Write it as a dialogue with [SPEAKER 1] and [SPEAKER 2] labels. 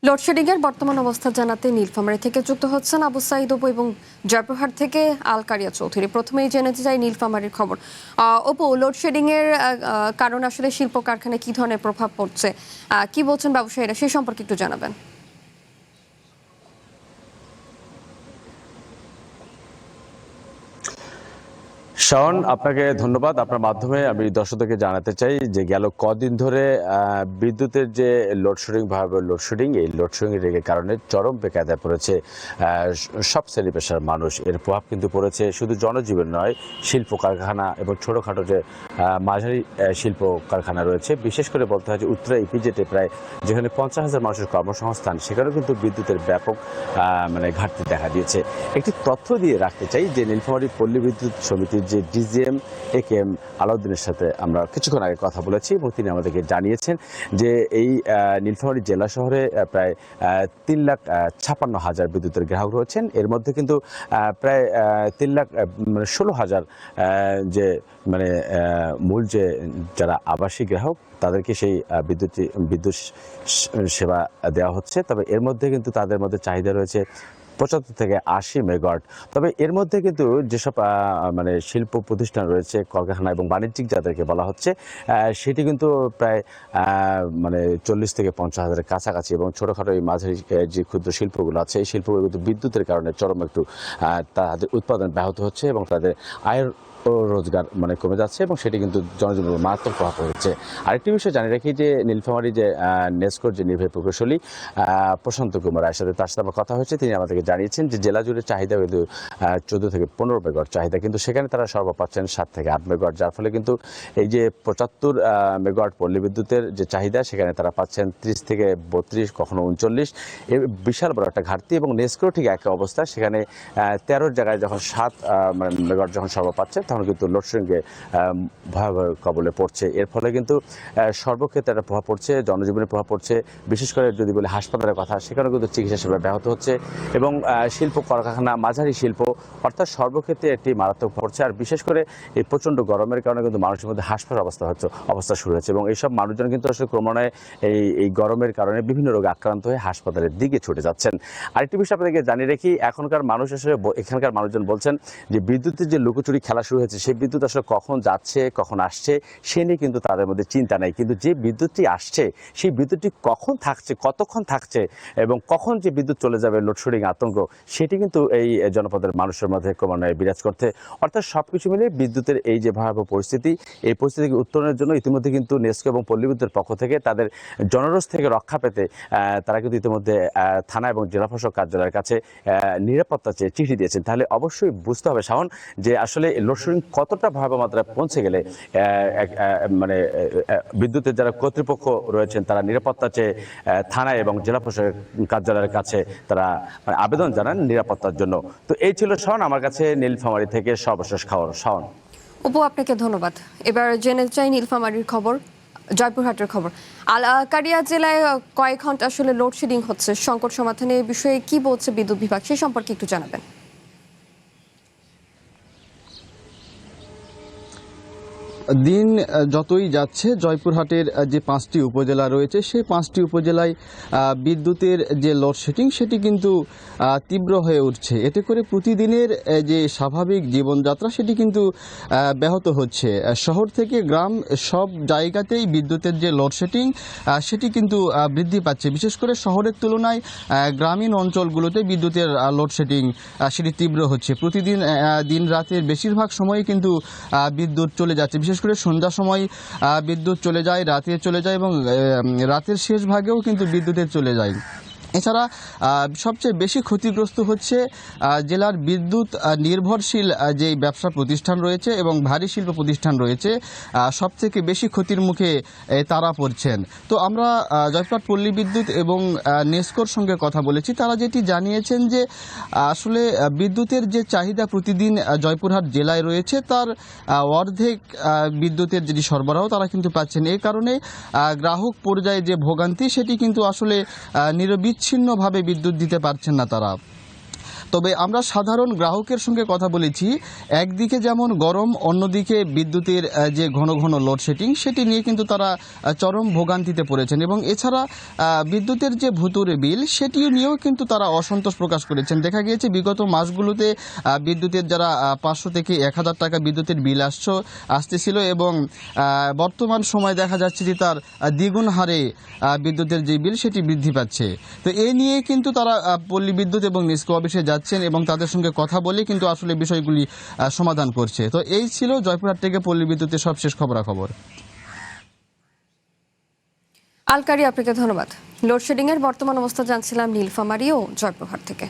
[SPEAKER 1] Load shedding এর বর্তমান অবস্থা জানাতে নীলফামারী থেকে যুক্ত হচ্ছেন আবু সাঈদ অপু এবং জয়পুরহাট থেকে আলকারিয়া চৌধুরী। প্রথমেই জেনেতে চাই নীলফামারীর খবর। অপু, লোডশেডিং এর কারণে আসলে শিল্প কারখানায় কি ধরনের প্রভাব পড়ছে, কি বলছেন ব্যবসায়ীরা, সেই সম্পর্কে একটু জানাবেন।
[SPEAKER 2] শাওন, আপনাকে ধন্যবাদ। আপনার মাধ্যমে আমি দর্শকদেরকে জানাতে চাই যে গেল কদিন ধরে বিদ্যুতের যে লোডশেডিং, ভয়াবহ লোডশেডিং, এই লোডশেডিং এর কারণে চরম বেকায়দায় পড়েছে সব শ্রেণী পেশার মানুষ। এর প্রভাব কিন্তু পড়েছে শুধু জনজীবন নয়, শিল্প কারখানা এবং ছোটোখাটো যে মাঝারি শিল্প কারখানা রয়েছে। বিশেষ করে বলতে হয় যে উত্তরা ইপিজেটে প্রায় যেখানে 50,000 মানুষের কর্মসংস্থান, সেখানেও কিন্তু বিদ্যুতের ব্যাপক ঘাটতি দেখা দিয়েছে। একটি তথ্য দিয়ে রাখতে চাই যে নীলফামারী পল্লী বিদ্যুৎ সমিতির যে ডিজিএম একেএম আলাউদ্দিনের সাথে আমরা কিছুক্ষণ আগে কথা বলেছি এবং তিনি আমাদেরকে জানিয়েছেন যে এই নীলফামারী জেলা শহরে প্রায় 3,56,000 বিদ্যুতের গ্রাহক রয়েছেন। এর মধ্যে কিন্তু প্রায় 3,16,000 যে মূল যে যারা আবাসিক গ্রাহক, তাদেরকে সেই বিদ্যুৎ সেবা দেওয়া হচ্ছে। তবে এর মধ্যে কিন্তু তাদের মধ্যে চাহিদা রয়েছে 75 থেকে 80 মেগাওয়াট। তবে এর মধ্যে কিন্তু যেসব শিল্প প্রতিষ্ঠান রয়েছে, কলকারখানা এবং বাণিজ্যিক যাদেরকে বলা হচ্ছে, সেটি কিন্তু প্রায় 40 থেকে 50,000-এর কাছাকাছি। এবং ছোটোখাটো এই মাঝারি যে ক্ষুদ্র শিল্পগুলো আছে, এই শিল্পগুলো কিন্তু বিদ্যুতের কারণে চরম একটু তাদের উৎপাদন ব্যাহত হচ্ছে এবং তাদের আয়ের রোজগার কমে যাচ্ছে এবং সেটি কিন্তু জনজীবনের মারাত্মক প্রভাব হচ্ছে। আরেকটি বিষয় জানিয়ে রাখি যে নীলফামারী যে নেসকোর যে নির্বাহী প্রকৌশলী প্রশান্ত কুমার রায়ের সাথে, তার সাথে আমার কথা হয়েছে। তিনি আমাদেরকে জানিয়েছেন যে জেলা জুড়ে চাহিদা কিন্তু 14 থেকে 15 মেগাওয়াট চাহিদা, কিন্তু সেখানে তারা সর্ব পাচ্ছেন 7 থেকে 8 মেগাওয়াট, যার ফলে কিন্তু এই যে 75 মেগাওয়াট পল্লী বিদ্যুতের যে চাহিদা, সেখানে তারা পাচ্ছেন 30 থেকে 32, কখনো 39। এর বিশাল বড় একটা ঘাটতি। এবং নেসকোর ঠিক একই অবস্থা, সেখানে 13 জায়গায় যখন 7 মেগাওয়াট যখন সর্ব পাচ্ছে, তখন কিন্তু লোডশেডিংয়ে ভয়াবহ কবলে পড়ছে। এর ফলে কিন্তু সর্বক্ষেত্রে একটা প্রভাব পড়ছে, জনজীবনে প্রভাব পড়ছে। বিশেষ করে যদি বলি হাসপাতালের কথা, সেখানেও কিন্তু চিকিৎসা সেবা ব্যাহত হচ্ছে এবং শিল্প কলকারখানা, মাঝারি শিল্প, অর্থাৎ সর্বক্ষেত্রে একটি মারাত্মক পড়ছে। আর বিশেষ করে এই প্রচণ্ড গরমের কারণে কিন্তু মানুষের মধ্যে হাসপাতাল অবস্থা শুরু হয়েছে এবং এইসব মানুষজন কিন্তু আসলে ক্রমান্বয়ে এই গরমের কারণে বিভিন্ন রোগে আক্রান্ত হয়ে হাসপাতালের দিকে ছুটে যাচ্ছেন। আরেকটি বিষয় আপনাদেরকে জানিয়ে রাখি, এখনকার মানুষ আসলে, এখানকার মানুষজন বলছেন যে বিদ্যুতের যে লুকোচুরি খেলা শুরু হয়েছে, সেই বিদ্যুৎ আসলে কখন যাচ্ছে, কখন আসছে, সে নিয়ে কিন্তু তাদের মধ্যে চিন্তা নেই। কিন্তু যে বিদ্যুৎটি আসছে, সেই বিদ্যুৎটি কখন থাকছে, কতক্ষণ থাকছে এবং কখন যে বিদ্যুৎ চলে যাবে, লোডশেডিং আতঙ্ক, সেটি কিন্তু এই জনপদের মানুষের মধ্যে ক্রমান্বয়ে বিরাজ করতে। অর্থাৎ সবকিছু মিলে বিদ্যুতের এই যে ভয়াবহ পরিস্থিতি, এই পরিস্থিতিকে উত্তরণের জন্য ইতিমধ্যে কিন্তু নেসকো এবং পল্লী বিদ্যুতের পক্ষ থেকে তাদের জনরোষ থেকে রক্ষা পেতে তারা কিন্তু ইতিমধ্যে থানা এবং জেলা প্রশাসক কার্যালয়ের কাছে নিরাপত্তা চেয়ে চিঠি দিয়েছেন। তাহলে অবশ্যই বুঝতে হবে শাওন যে আসলে লোডশেডিং কতটা ভয়াবহ মাত্রায় পৌঁছে গেলে বিদ্যুতের যারা কর্তৃপক্ষ রয়েছেন, তারা নিরাপত্তা চেয়ে থানা এবং জেলা প্রশাসক কার্যালয়ের কাছে তারা আবেদন জানান নিরাপত্তার জন্য। তো এই ছিল শাওন আমার কাছে নীলফামারী থেকে সর্বশেষ খবর। শাওন।
[SPEAKER 1] অপু, আপনাকে ধন্যবাদ। এবার জেনে চাই নীলফামারীর খবর, জয়পুরহাটের খবর। আলকারিয়া জেলায় কয়েক ঘন্টা আসলে লোডশেডিং হচ্ছে, সংকট সমাধানে এই বিষয়ে কি বলছে বিদ্যুৎ বিভাগ, সেই সম্পর্কে একটু জানাবেন।
[SPEAKER 3] দিন যতই যাচ্ছে, জয়পুরহাটের যে 5টি উপজেলা রয়েছে, সেই 5টি উপজেলায় বিদ্যুতের যে লোডশেডিং, সেটি কিন্তু তীব্র হয়ে উঠছে। এতে করে প্রতিদিনের যে স্বাভাবিক জীবনযাত্রা, সেটি কিন্তু ব্যাহত হচ্ছে। শহর থেকে গ্রাম সব জায়গাতেই বিদ্যুতের যে লোডশেডিং, সেটি কিন্তু বৃদ্ধি পাচ্ছে। বিশেষ করে শহরের তুলনায় গ্রামীণ অঞ্চলগুলোতে বিদ্যুতের লোডশেডিং সেটি তীব্র হচ্ছে। প্রতিদিন দিন রাতের বেশিরভাগ সময়ই কিন্তু বিদ্যুৎ চলে যাচ্ছে। বিশেষ করে সন্ধ্যার সময় বিদ্যুৎ চলে যায়, রাতে চলে যায় এবং রাতের শেষ ভাগেও কিন্তু বিদ্যুতের চলে যায়। এছাড়া সবচেয়ে বেশি ক্ষতিগ্রস্ত হচ্ছে জেলার বিদ্যুৎ নির্ভরশীল যে ব্যবসা প্রতিষ্ঠান রয়েছে এবং ভারী শিল্প প্রতিষ্ঠান রয়েছে, সবথেকে বেশি ক্ষতির মুখে তারা পড়ছেন। তো আমরা জয়পুরহাট পল্লী বিদ্যুৎ এবং নেসকোর সঙ্গে কথা বলেছি। তারা যেটি জানিয়েছেন যে আসলে বিদ্যুতের যে চাহিদা প্রতিদিন জয়পুরহাট জেলায় রয়েছে, তার অর্ধেক বিদ্যুতের যেটি সরবরাহ তারা কিন্তু পাচ্ছেন। এই কারণে গ্রাহক পর্যায়ে যে ভোগান্তি, সেটি কিন্তু আসলে নিরবিচ্ছিন্নভাবে বিদ্যুৎ দিতে পারছেন না তারা। তবে আমরা সাধারণ গ্রাহকের সঙ্গে কথা বলেছি, একদিকে যেমন গরম, অন্যদিকে বিদ্যুতের যে ঘন ঘন লোডশেডিং সেটি নিয়ে কিন্তু তারা চরম ভোগান্তিতে পড়েছেন এবং এছাড়া বিদ্যুতের যে ভুতুরে বিল সেটি নিয়েও কিন্তু তারা অসন্তোষ প্রকাশ করেছেন। দেখা গিয়েছে বিগত মাসগুলোতে বিদ্যুতের যারা 500 থেকে 1000 টাকা বিদ্যুতের বিল আসতেছিল এবং বর্তমান সময় দেখা যাচ্ছে যে তার দ্বিগুণ হারে বিদ্যুতের যে বিল সেটি বৃদ্ধি পাচ্ছে। তো এই নিয়ে কিন্তু তারা পল্লী বিদ্যুৎ এবং নিস্কো অফিসে যাচ্ছেন এবং তাদের সঙ্গে কথা বলে কিন্তু আসলে বিষয়গুলি সমাধান করছে। তো এই ছিল জয়পুরহাট থেকে পল্লী বিদ্যুতের সবশেষ খবরাখবর।
[SPEAKER 1] আলকারি, আপনাকে ধন্যবাদ। লোডশেডিং এর বর্তমান অবস্থা জানছিলাম নীলফামারী ও জয়পুরহাট থেকে।